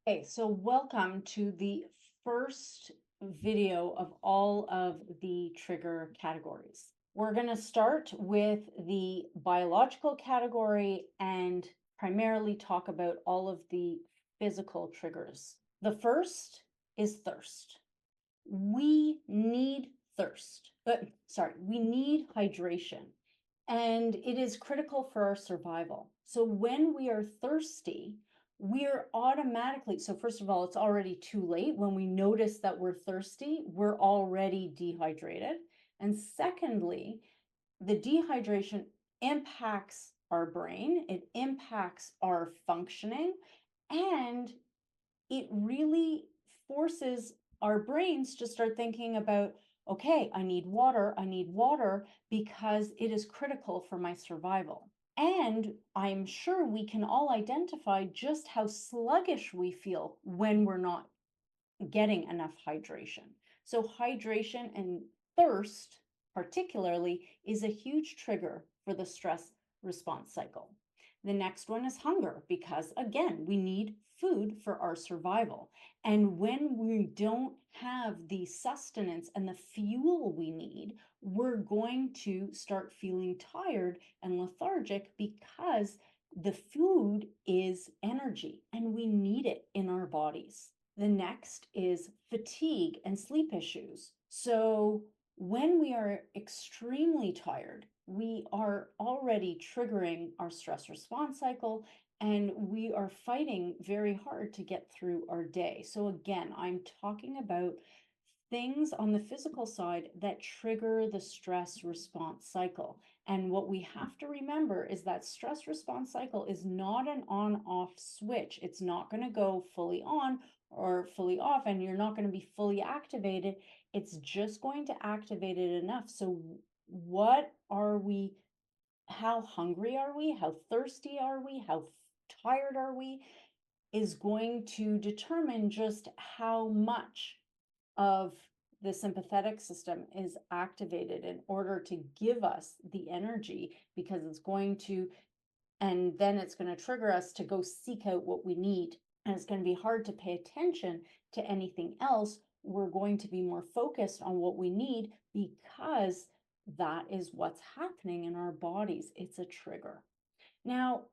Okay, so welcome to the first video of all of the trigger categories. We're going to start with the biological category and primarily talk about all of the physical triggers. The first is thirst. We need we need hydration, and it is critical for our survival. So when we are thirsty, we're automatically, so first of all, it's already too late. When we notice that we're thirsty, we're already dehydrated. And secondly, the dehydration impacts our brain, it impacts our functioning, and it really forces our brains to start thinking about, okay, I need water because it is critical for my survival. And I'm sure we can all identify just how sluggish we feel when we're not getting enough hydration. So hydration and thirst, particularly, is a huge trigger for the stress response cycle. The next one is hunger, because again, we need food for our survival. And when we don't have the sustenance and the fuel we need, we're going to start feeling tired and lethargic because the food is energy and we need it in our bodies. The next is fatigue and sleep issues. So when we are extremely tired, we are already triggering our stress response cycle and we are fighting very hard to get through our day. So again, I'm talking about things on the physical side that trigger the stress response cycle. And what we have to remember is that stress response cycle is not an on-off switch. It's not going to go fully on or fully off, and you're not going to be fully activated. It's just going to activate it enough. So what are we, how hungry are we? How thirsty are we? How tired are we? Is going to determine just how much of the sympathetic system is activated in order to give us the energy, because it's going to, and then it's going to trigger us to go seek out what we need. And it's going to be hard to pay attention to anything else. We're going to be more focused on what we need because that is what's happening in our bodies. It's a trigger. Now,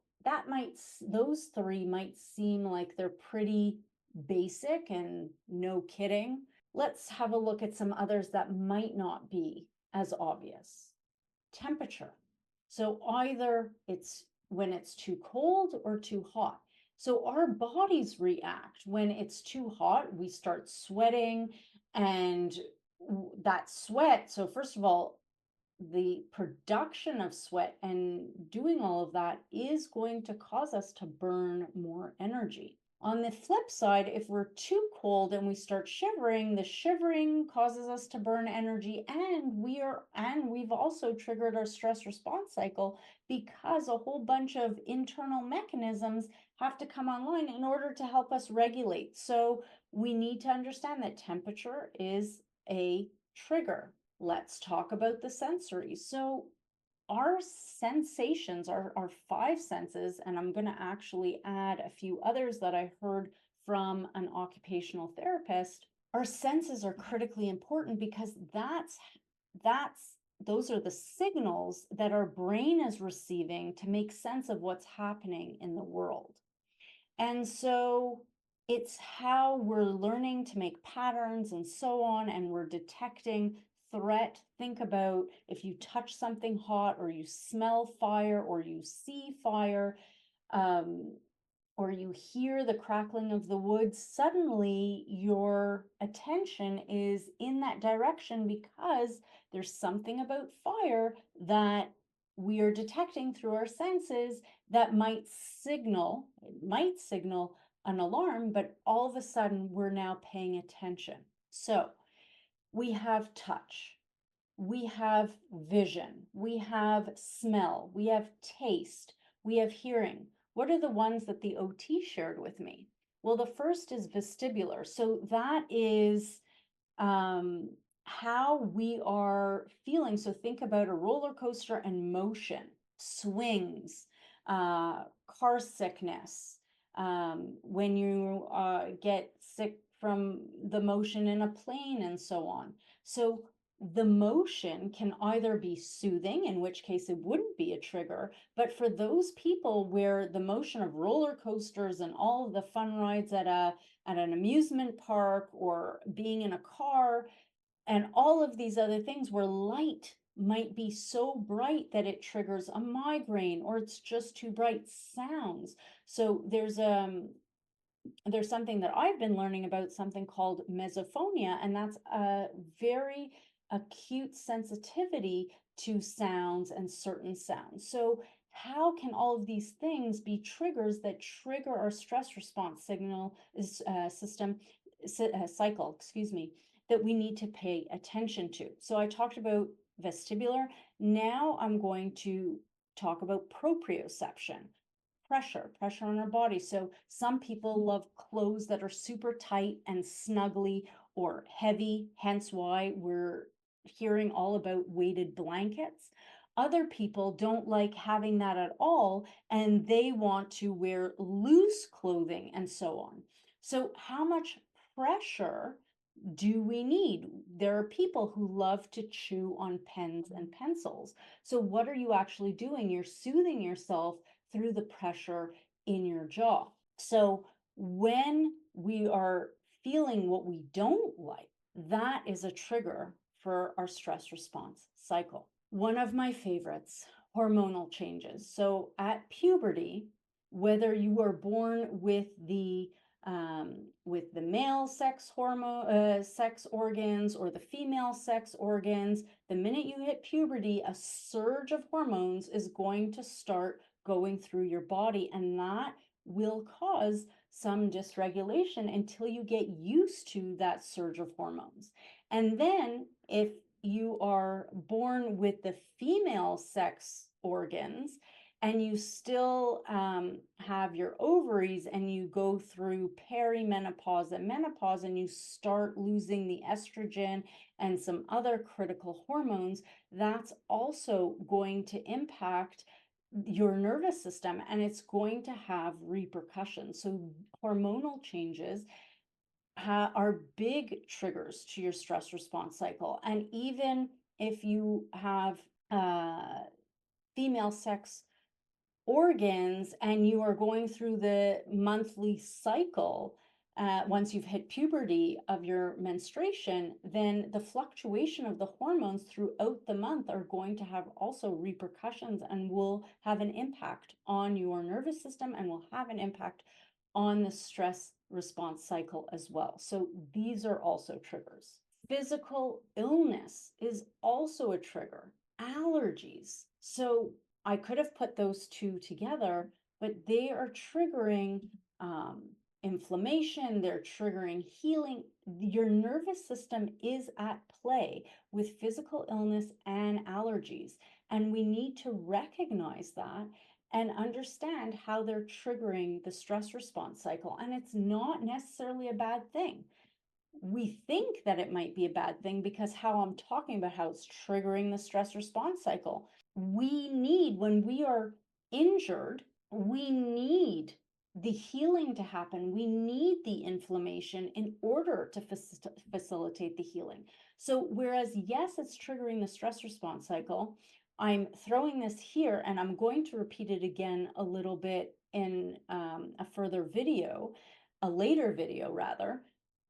those three might seem like they're pretty basic and no kidding. Let's have a look at some others that might not be as obvious. Temperature. So either it's when it's too cold or too hot. So our bodies react. When it's too hot, we start sweating, and that sweat, so first of all, the production of sweat and doing all of that is going to cause us to burn more energy. On the flip side, if we're too cold and we start shivering, the shivering causes us to burn energy, and we've also triggered our stress response cycle because a whole bunch of internal mechanisms have to come online in order to help us regulate. So we need to understand that temperature is a trigger. Let's talk about the sensory. So our sensations, our five senses, and I'm going to actually add a few others that I heard from an occupational therapist. Our senses are critically important because those are the signals that our brain is receiving to make sense of what's happening in the world. And so it's how we're learning to make patterns and so on, and we're detecting threat. Think about if you touch something hot, or you smell fire, or you see fire, or you hear the crackling of the wood, suddenly your attention is in that direction because there's something about fire that we are detecting through our senses that might signal an alarm, but all of a sudden we're now paying attention. So we have touch, we have vision, we have smell, we have taste, we have hearing. What are the ones that the OT shared with me? Well, the first is vestibular. So that is how we are feeling. So think about a roller coaster and motion, swings, car sickness, when you get sick from the motion in a plane and so on. So the motion can either be soothing, in which case it wouldn't be a trigger, but for those people where the motion of roller coasters and all of the fun rides at an amusement park or being in a car and all of these other things where light might be so bright that it triggers a migraine or it's just too bright sounds. So there's something that I've been learning about, something called mesophonia, and that's a very acute sensitivity to sounds and certain sounds. So how can all of these things be triggers that trigger our stress response system cycle, excuse me, that we need to pay attention to? So I talked about vestibular. Now I'm going to talk about proprioception. Pressure on our body. So some people love clothes that are super tight and snuggly or heavy, hence why we're hearing all about weighted blankets. Other people don't like having that at all, and they want to wear loose clothing and so on. So how much pressure do we need? There are people who love to chew on pens and pencils. So what are you actually doing? You're soothing yourself through the pressure in your jaw. So when we are feeling what we don't like, that is a trigger for our stress response cycle. One of my favorites, hormonal changes. So at puberty, whether you are born with the male sex hormone, sex organs or the female sex organs, the minute you hit puberty, a surge of hormones is going to start going through your body, and that will cause some dysregulation until you get used to that surge of hormones. And then if you are born with the female sex organs, and you still have your ovaries and you go through perimenopause and menopause and you start losing the estrogen and some other critical hormones, that's also going to impact your nervous system and it's going to have repercussions. So hormonal changes are big triggers to your stress response cycle. And even if you have female sex organs and you are going through the monthly cycle, once you've hit puberty of your menstruation, then the fluctuation of the hormones throughout the month are going to have also repercussions and will have an impact on your nervous system and will have an impact on the stress response cycle as well. So these are also triggers. Physical illness is also a trigger. Allergies. So I could have put those two together, but they are triggering inflammation, they're triggering healing. Your nervous system is at play with physical illness and allergies. And we need to recognize that and understand how they're triggering the stress response cycle. And it's not necessarily a bad thing. We think that it might be a bad thing because how I'm talking about how it's triggering the stress response cycle. We need, when we are injured, we need the healing to happen. We need the inflammation in order to facilitate the healing. So whereas, yes, it's triggering the stress response cycle, I'm throwing this here and I'm going to repeat it again a little bit in a further video, a later video rather,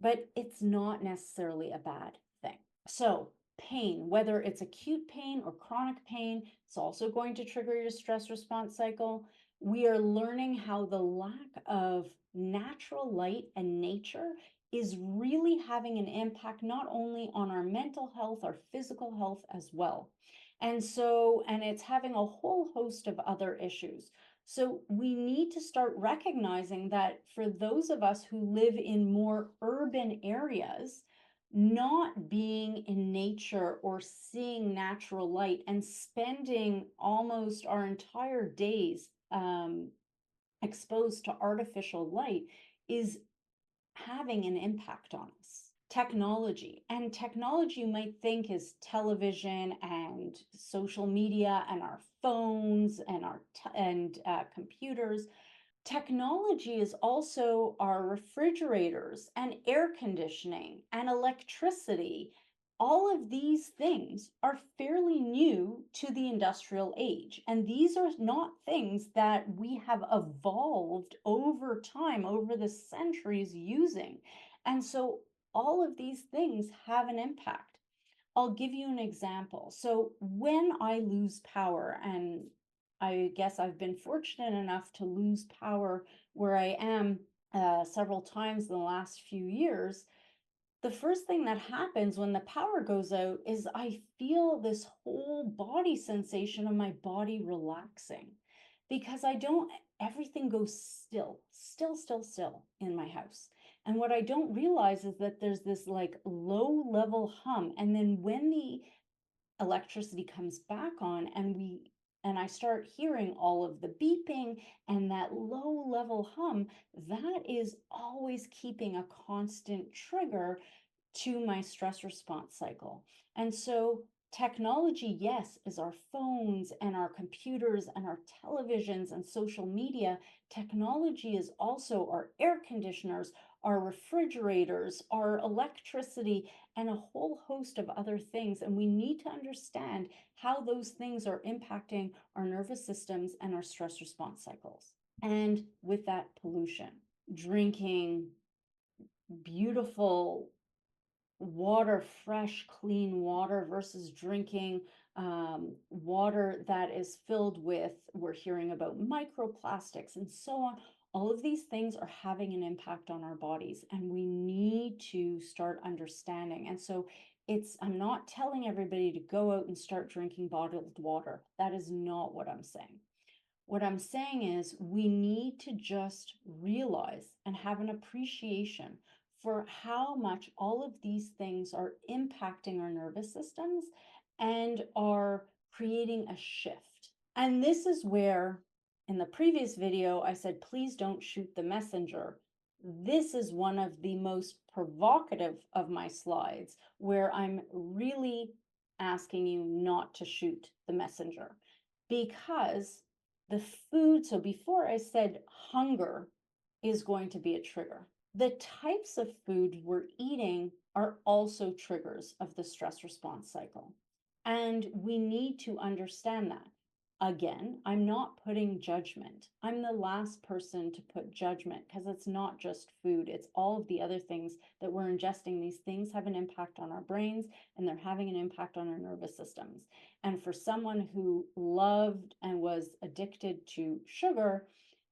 but it's not necessarily a bad thing. So pain, whether it's acute pain or chronic pain, it's also going to trigger your stress response cycle. We are learning how the lack of natural light and nature is really having an impact not only on our mental health, our physical health as well. And it's having a whole host of other issues. So we need to start recognizing that for those of us who live in more urban areas, not being in nature or seeing natural light and spending almost our entire days exposed to artificial light is having an impact on us. Technology, and technology you might think is television and social media and our phones and our computers, Technology is also our refrigerators and air conditioning and electricity. All of these things are fairly new to the industrial age. And these are not things that we have evolved over time, over the centuries using. And so all of these things have an impact. I'll give you an example. So when I lose power, and I guess I've been fortunate enough to lose power where I am several times in the last few years, the first thing that happens when the power goes out is I feel this whole body sensation of my body relaxing because I don't, everything goes still in my house. And what I don't realize is that there's this like low level hum. And then when the electricity comes back on and I start hearing all of the beeping and that low level hum, that is always keeping a constant trigger to my stress response cycle. And so technology, yes, is our phones and our computers and our televisions and social media. Technology is also our air conditioners, our refrigerators, our electricity, and a whole host of other things. And we need to understand how those things are impacting our nervous systems and our stress response cycles. And with that, pollution, drinking beautiful water, fresh, clean water versus drinking water that is filled with, we're hearing about microplastics and so on. All of these things are having an impact on our bodies, and we need to start understanding. And so I'm not telling everybody to go out and start drinking bottled water. That is not what I'm saying. What I'm saying is we need to just realize and have an appreciation for how much all of these things are impacting our nervous systems and are creating a shift. And this is where, in the previous video, I said, please don't shoot the messenger. This is one of the most provocative of my slides where I'm really asking you not to shoot the messenger because the food, so before I said hunger is going to be a trigger. The types of food we're eating are also triggers of the stress response cycle. And we need to understand that. Again, I'm not putting judgment. I'm the last person to put judgment because it's not just food, it's all of the other things that we're ingesting. These things have an impact on our brains and they're having an impact on our nervous systems. And for someone who loved and was addicted to sugar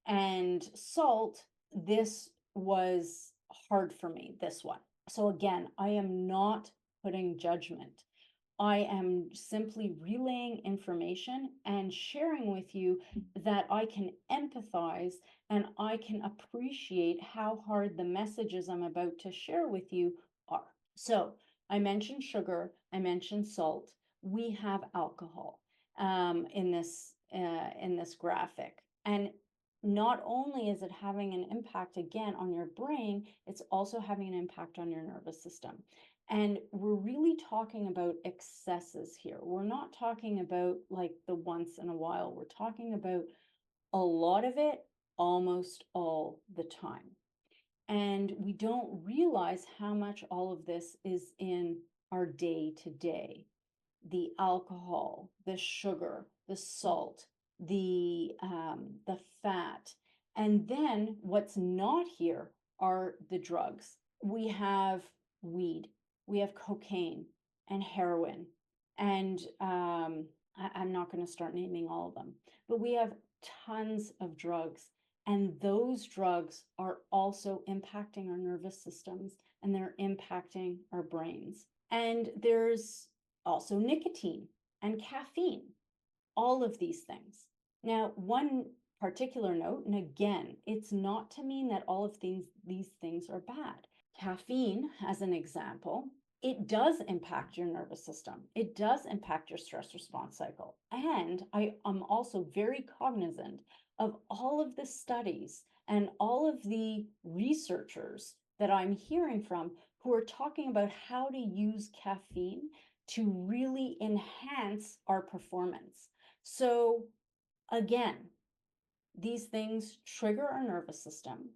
and salt, this was hard for me, this one. So again, I am not putting judgment. I am simply relaying information and sharing with you that I can empathize and I can appreciate how hard the messages I'm about to share with you are. So I mentioned sugar, I mentioned salt, we have alcohol in this graphic. And not only is it having an impact again on your brain, it's also having an impact on your nervous system. And we're really talking about excesses here. We're not talking about like the once in a while. We're talking about a lot of it almost all the time. And we don't realize how much all of this is in our day to day. The alcohol, the sugar, the salt, the fat. And then what's not here are the drugs. We have weed, we have cocaine and heroin, and I'm not going to start naming all of them, but we have tons of drugs. And those drugs are also impacting our nervous systems and they're impacting our brains. And there's also nicotine and caffeine, all of these things. Now, one particular note, and again, it's not to mean that all of these things are bad. Caffeine, as an example, it does impact your nervous system. It does impact your stress response cycle. And I am also very cognizant of all of the studies and all of the researchers that I'm hearing from who are talking about how to use caffeine to really enhance our performance. So again, these things trigger our nervous system.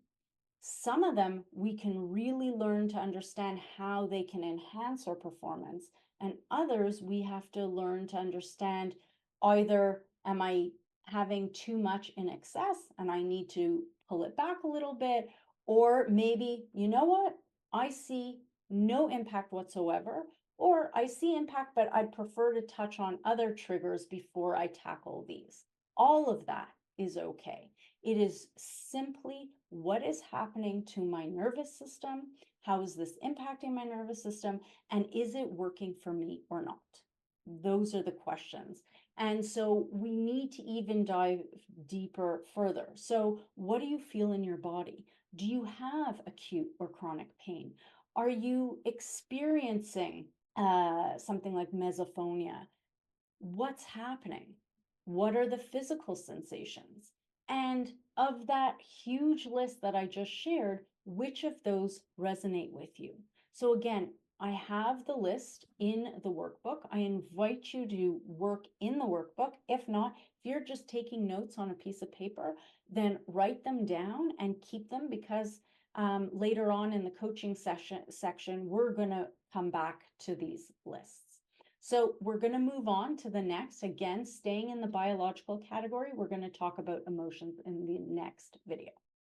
Some of them we can really learn to understand how they can enhance our performance, and others we have to learn to understand either am I having too much in excess and I need to pull it back a little bit, or maybe, you know what, I see no impact whatsoever, or I see impact, but I'd prefer to touch on other triggers before I tackle these. All of that is okay. It is simply what is happening to my nervous system? How is this impacting my nervous system? And is it working for me or not? Those are the questions. And so we need to even dive deeper further. So, what do you feel in your body? Do you have acute or chronic pain? Are you experiencing something like misophonia? What's happening? What are the physical sensations? And of that huge list that I just shared, which of those resonate with you? So again, I have the list in the workbook. I invite you to work in the workbook. If not, if you're just taking notes on a piece of paper, then write them down and keep them, because later on in the coaching section, we're going to come back to these lists. So we're going to move on to the next. Again, staying in the biological category, we're going to talk about emotions in the next video.